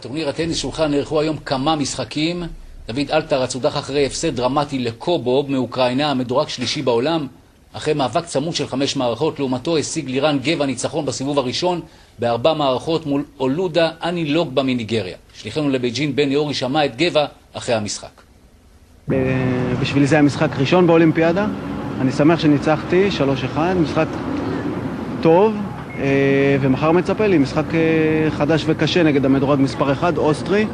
בטורניר הטניס שולחן נערכו היום כמה משחקים. דוד אלטר הודח אחרי הפסד דרמטי לקובוב מאוקראינה, המדורג שלישי בעולם. אחרי מאבק צמוד של 5 מערכות, לעומתו השיג לירן גבע ניצחון בסיבוב הראשון ב4 מערכות מול אולודה אנילוגבה מניגריה. שליחנו לבייג'ין בני אורי שמע את גבע אחרי המשחק. בשבילי זה היה משחק ראשון באולימפיאדה. אני שמח שניצחתי 3-1, משחק טוב, ומחר מצפה לי משחק חדש וקשה נגד המדורג מספר 1, אוסטרי,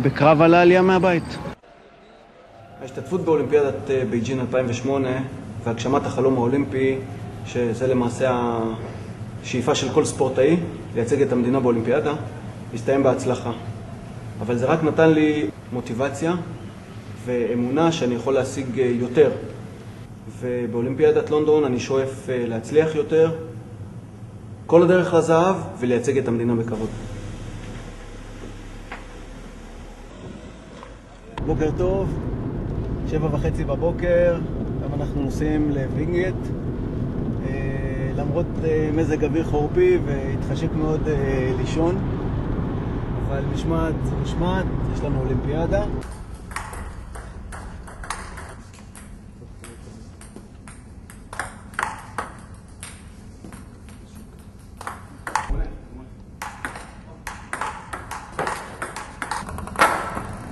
בקרב על העלייה מהבית. ההשתתפות באולימפיאדת בייג'ין 2008 והגשמת החלום האולימפי, שזה למעשה השאיפה של כל ספורטאי לייצג את המדינה באולימפיאדה, הסתיים בהצלחה. אבל זה רק נתן לי מוטיבציה ואמונה שאני יכול להשיג יותר. ובאולימפיאדת לונדון אני שואף להצליח יותר, כל הדרך לזהב, ולייצג את המדינה בכבוד. בוקר טוב, 7:30 בבוקר, גם אנחנו נוסעים לווינגייט. למרות מזג אוויר חורפי והתחשק מאוד לישון, אבל משמעת זה משמעת, יש לנו אולימפיאדה.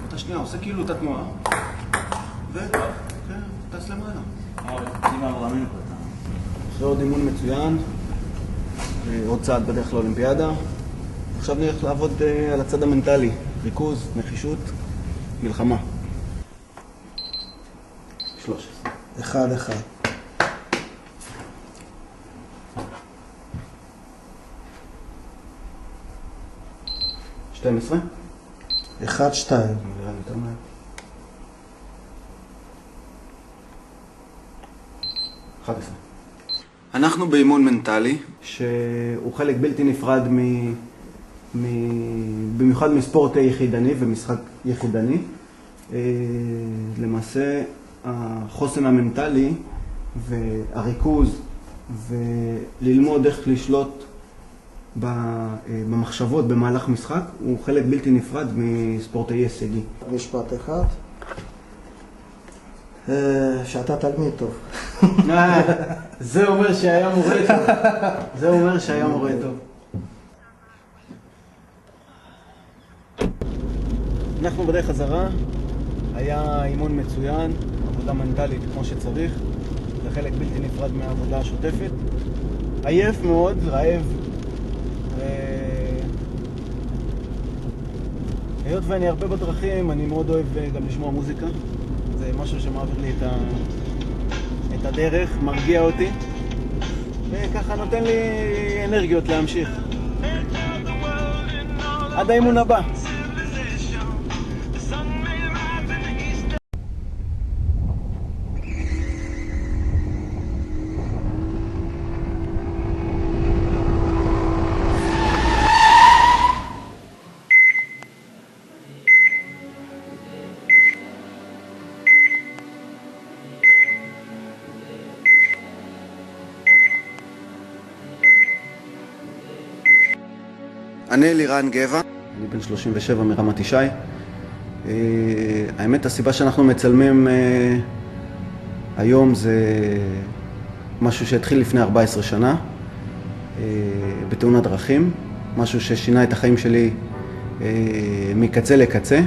אתה שנייה, עושה כאילו את התנועה וטס למעלה. אחרי עוד אימון מצוין, עוד צעד בדרך לאולימפיאדה. עכשיו נלך לעבוד על הצד המנטלי, ריכוז, נחישות, מלחמה. 13. 1-1. (12) 1-2. 11. אנחנו באימון מנטלי, שהוא חלק בלתי נפרד במיוחד מספורט יחידני ומשחק יחידני. למעשה החוסן המנטלי והריכוז וללמוד איך לשלוט במחשבות במהלך משחק הוא חלק בלתי נפרד מספורטאי הישגי. משפט אחד. שאתה תלמיד טוב. זה אומר שהיה מורה טוב. זה אומר שהיה מורה טוב. אנחנו בדרך חזרה. היה אימון מצוין, עבודה מנטלית כמו שצריך. זה חלק בלתי נפרד מהעבודה השוטפת. עייף מאוד, רעב. היות ואני הרבה בדרכים, אני מאוד אוהב גם לשמוע מוזיקה. זה משהו שמעביר לי את הדרך, מרגיע אותי, וככה נותן לי אנרגיות להמשיך. עד האימון הבא. אני לירן גבע, אני בן 37 מרמת ישי. האמת, הסיבה שאנחנו מצלמים היום זה משהו שהתחיל לפני 14 שנה, בתאונת דרכים, משהו ששינה את החיים שלי מקצה לקצה.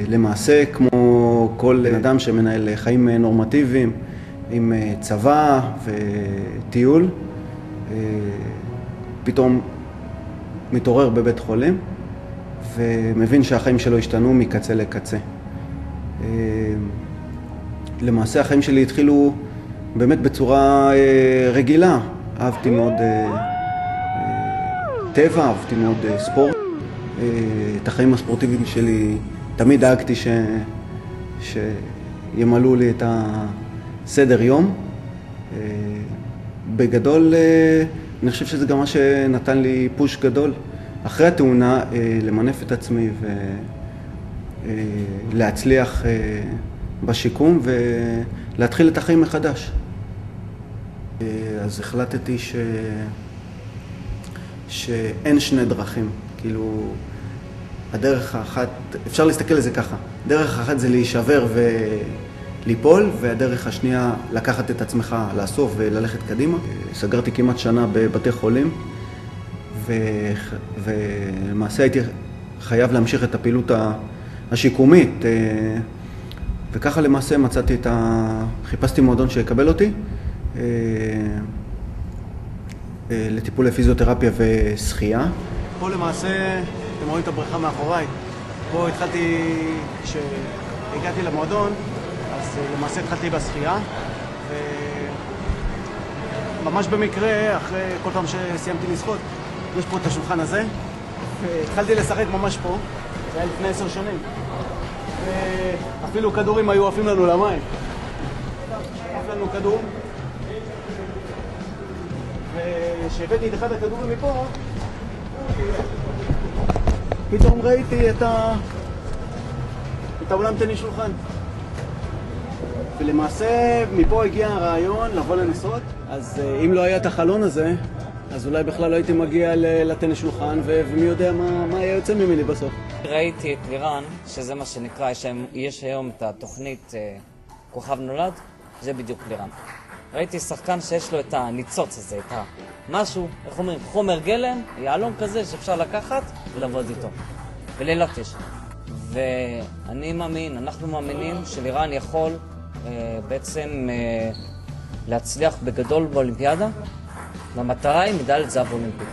למעשה, כמו כל אדם שמנהל חיים נורמטיביים, עם צבא וטיול, פתאום מתעורר בבית חולים ומבין שהחיים שלו השתנו מקצה לקצה. למעשה החיים שלי התחילו באמת בצורה רגילה. אהבתי מאוד טבע, אהבתי מאוד ספורט. את החיים הספורטיביים שלי תמיד דאגתי שימלאו לי את הסדר יום. בגדול אני חושב שזה גם מה שנתן לי פוש גדול. אחרי התאונה, למנף את עצמי ולהצליח בשיקום ולהתחיל את החיים מחדש. אז החלטתי שאין שני דרכים. כאילו, הדרך האחת, אפשר להסתכל על זה ככה, דרך אחת זה להישבר וליפול, והדרך השנייה לקחת את עצמך לאסוף וללכת קדימה. סגרתי כמעט שנה בבתי חולים, ולמעשה הייתי חייב להמשיך את הפעילות השיקומית, וככה למעשה מצאתי חיפשתי מועדון שיקבל אותי לטיפולי פיזיותרפיה ושחייה. פה למעשה, אתם רואים את הבריכה מאחוריי, פה התחלתי, כשהגעתי למועדון, אז למעשה התחלתי בשחייה, וממש במקרה, אחרי כל פעם שסיימתי לשחות, יש פה את השולחן הזה, והתחלתי לשחק ממש פה, זה היה לפני 10 שנים. ואפילו כדורים היו עפים לנו למים. עף לנו כדור. וכשהבאתי את אחד הכדורים מפה, פתאום ראיתי את האולם טניס שולחן. ולמעשה מפה הגיע הרעיון לבוא לנסות. אז אם לא היה את החלון הזה, אז אולי בכלל לא הייתי מגיע לטניס שולחן, ומי יודע מה היה יוצא ממני בסוף. ראיתי את לירן, שזה מה שנקרא, יש היום את התוכנית כוכב נולד, זה בדיוק לירן. ראיתי שחקן שיש לו את הניצוץ הזה, את משהו, איך אומרים, חומר גלם, יעלום כזה שאפשר לקחת ולעבוד איתו, וללטש. ואני מאמין, אנחנו מאמינים שלירן יכול בעצם להצליח בגדול באולימפיאדה, והמטרה היא מדליית זהב אולימפית.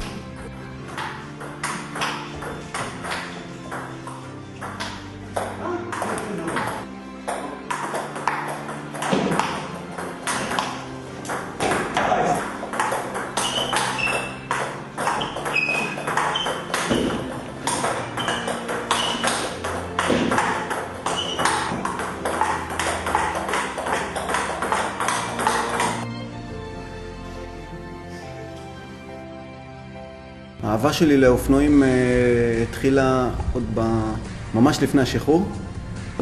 האהבה שלי לאופנועים התחילה עוד ממש לפני השחרור.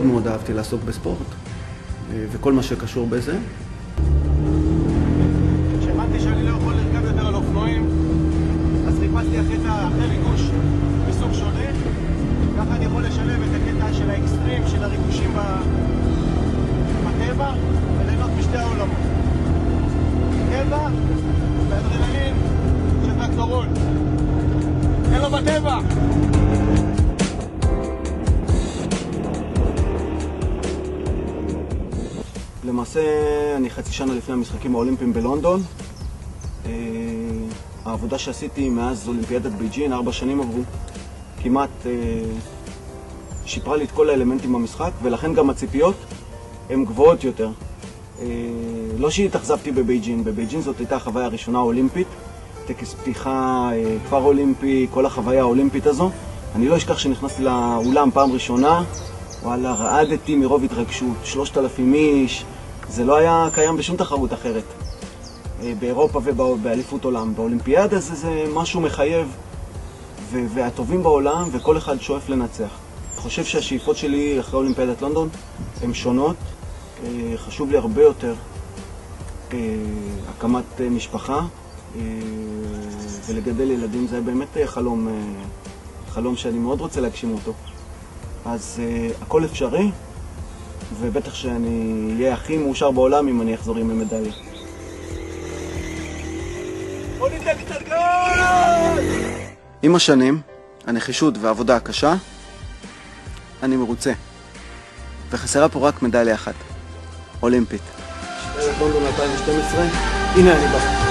מאוד אהבתי לעסוק בספורט וכל מה שקשור בזה. כשהבנתי שאני לא יכול לרכב יותר על אופנועים, אז חיפשתי אחרי ריגוש מסוג שונה. ככה אני יכול לשלב את הקטע של האקסטרים, של הריגושים בטבע, וליהנות משתי העולמות. טבע ואדרנלין של טרקטורון. אין לו בטבע! למעשה אני חצי שנה לפני המשחקים האולימפיים בלונדון. העבודה שעשיתי מאז אולימפיאדת בייג'ין, 4 שנים עברו, כמעט שיפרה לי את כל האלמנטים במשחק, ולכן גם הציפיות הן גבוהות יותר. לא שהתאכזבתי בבייג'ין, בבייג'ין זאת הייתה החוויה הראשונה האולימפית, טקס פתיחה, כפר אולימפי, כל החוויה האולימפית הזו. אני לא אשכח שנכנסתי לאולם פעם ראשונה, וואלה, רעדתי מרוב התרגשות, 3,000 איש, זה לא היה קיים בשום תחרות אחרת. באירופה ובאליפות עולם. באולימפיאדה זה משהו מחייב, והטובים בעולם, וכל אחד שואף לנצח. אני חושב שהשאיפות שלי אחרי אולימפיאדת לונדון הן שונות. חשוב לי הרבה יותר הקמת משפחה, ולגדל ילדים. זה באמת חלום שאני מאוד רוצה להגשים אותו. אז הכל אפשרי, ובטח שאני אהיה הכי מאושר בעולם אם אני אחזור עם מדליה. בוא ניתן קצת גול! עם השנים, הנחישות והעבודה הקשה, אני מרוצה. וחסרה פה רק מדליה אחת, אולימפית. לונדון 2012, הנה אני בא.